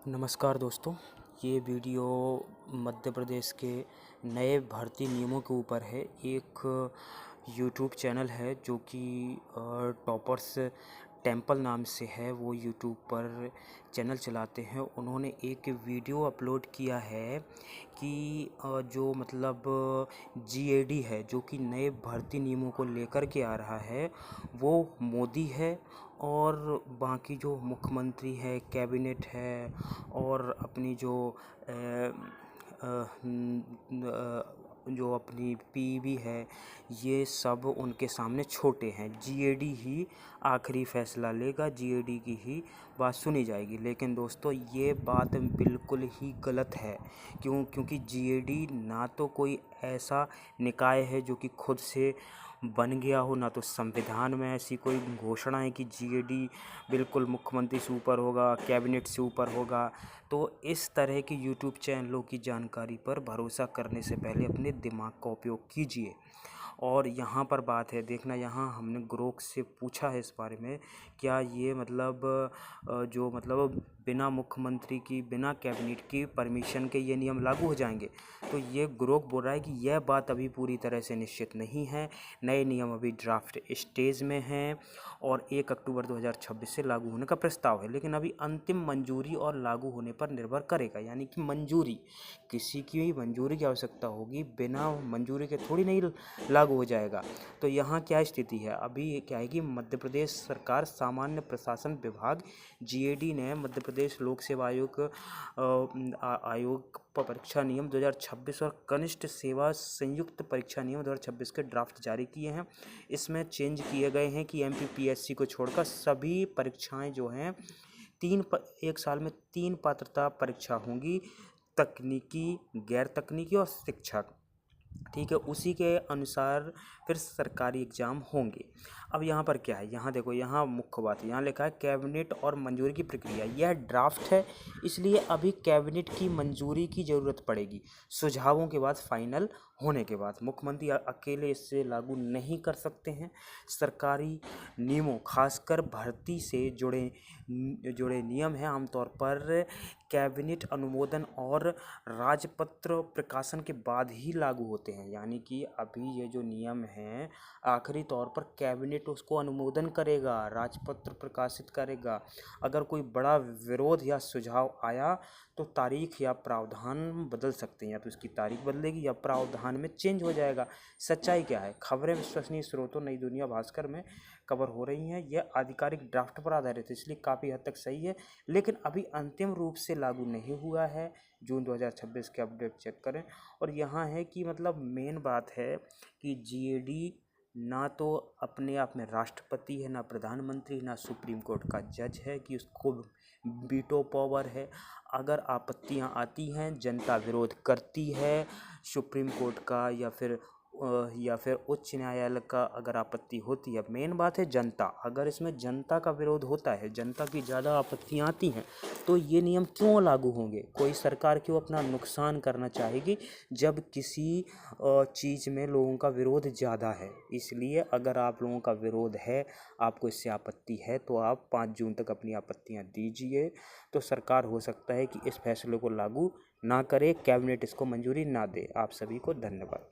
नमस्कार दोस्तों। ये वीडियो मध्य प्रदेश के नए भर्ती नियमों के ऊपर है। एक यूट्यूब चैनल है जो कि टॉपर्स टेम्पल नाम से है। वो यूट्यूब पर चैनल चलाते हैं। उन्होंने एक वीडियो अपलोड किया है कि जो मतलब जीएडी है, जो कि नए भर्ती नियमों को लेकर के आ रहा है, वो मोदी है। और बाकी जो मुख्यमंत्री है, कैबिनेट है, और अपनी जो अपनी पीवी है, ये सब उनके सामने छोटे हैं। जीएडी ही आखिरी फैसला लेगा, जीएडी की ही बात सुनी जाएगी। लेकिन दोस्तों, ये बात बिल्कुल ही गलत है। क्योंकि जीएडी ना तो कोई ऐसा निकाय है जो कि खुद से बन गया हो, ना तो संविधान में ऐसी कोई घोषणा है कि जीएडी बिल्कुल मुख्यमंत्री से ऊपर होगा, कैबिनेट से ऊपर होगा। तो इस तरह की यूट्यूब चैनलों की जानकारी पर भरोसा करने से पहले अपने दिमाग का उपयोग कीजिए। और यहाँ पर बात है, देखना, यहाँ हमने ग्रोक से पूछा है इस बारे में, क्या ये जो बिना मुख्यमंत्री की, बिना कैबिनेट की परमिशन के ये नियम लागू हो जाएंगे। तो ये ग्रोक बोल रहा है कि यह बात अभी पूरी तरह से निश्चित नहीं है। नए नियम अभी ड्राफ्ट स्टेज में हैं और 1 अक्टूबर 2026 से लागू होने का प्रस्ताव है। लेकिन अभी अंतिम मंजूरी और लागू होने पर निर्भर करेगा। यानी कि मंजूरी, किसी की भी मंजूरी की आवश्यकता होगी, बिना मंजूरी के थोड़ी नहीं लागू हो जाएगा। तो यहाँ क्या स्थिति है, अभी क्या है कि मध्य प्रदेश सरकार सामान्य प्रशासन विभाग जीएडी ने मध्य प्रदेश लोक सेवा आयोग परीक्षा नियम 2026 और कनिष्ठ सेवा संयुक्त परीक्षा नियम 2026 के ड्राफ्ट जारी किए हैं। इसमें चेंज किए गए हैं कि एमपीपीएससी को छोड़कर सभी परीक्षाएं जो हैं, एक साल में 3 पात्रता परीक्षा होंगी: तकनीकी, गैर तकनीकी और शिक्षक। ठीक है, उसी के अनुसार फिर सरकारी एग्ज़ाम होंगे। अब यहाँ पर क्या है, यहाँ देखो, यहाँ मुख्य बात है, यहाँ लिखा है कैबिनेट और मंजूरी की प्रक्रिया। यह ड्राफ्ट है, इसलिए अभी कैबिनेट की मंजूरी की ज़रूरत पड़ेगी, सुझावों के बाद, फाइनल होने के बाद। मुख्यमंत्री अकेले इससे लागू नहीं कर सकते हैं। सरकारी नियमों, खासकर भर्ती से जुड़े नियम हैं, आमतौर पर कैबिनेट अनुमोदन और राजपत्र प्रकाशन के बाद ही लागू होते हैं। यानी कि अभी ये जो नियम हैं, आखिरी तौर पर कैबिनेट उसको अनुमोदन करेगा, राजपत्र प्रकाशित करेगा। अगर कोई बड़ा विरोध या सुझाव आया तो तारीख या प्रावधान बदल सकते हैं, या तो इसकी तारीख बदलेगी या प्रावधान में चेंज हो जाएगा। सच्चाई क्या है, खबरें विश्वसनीय स्रोतों नई दुनिया, भास्कर में कवर हो रही हैं। यह आधिकारिक ड्राफ्ट पर आधारित है, इसलिए काफ़ी हद तक सही है, लेकिन अभी अंतिम रूप से लागू नहीं हुआ है। जून 2026 के अपडेट चेक करें। और यहाँ है कि मेन बात है कि जीएडी ना तो अपने आप में राष्ट्रपति है, ना प्रधानमंत्री, ना सुप्रीम कोर्ट का जज है कि उसको वीटो पावर है। अगर आपत्तियां आती हैं, जनता विरोध करती है, सुप्रीम कोर्ट का या फिर उच्च न्यायालय का अगर आपत्ति होती है, मेन बात है जनता, अगर इसमें जनता का विरोध होता है, जनता की ज़्यादा आपत्तियां आती हैं, तो ये नियम क्यों लागू होंगे? कोई सरकार क्यों अपना नुकसान करना चाहेगी जब किसी चीज़ में लोगों का विरोध ज़्यादा है? इसलिए अगर आप लोगों का विरोध है, आपको इससे आपत्ति है, तो आप 5 जून तक अपनी आपत्तियां दीजिए। तो सरकार हो सकता है कि इस फैसले को लागू ना करे, कैबिनेट इसको मंजूरी ना दे। आप सभी को धन्यवाद।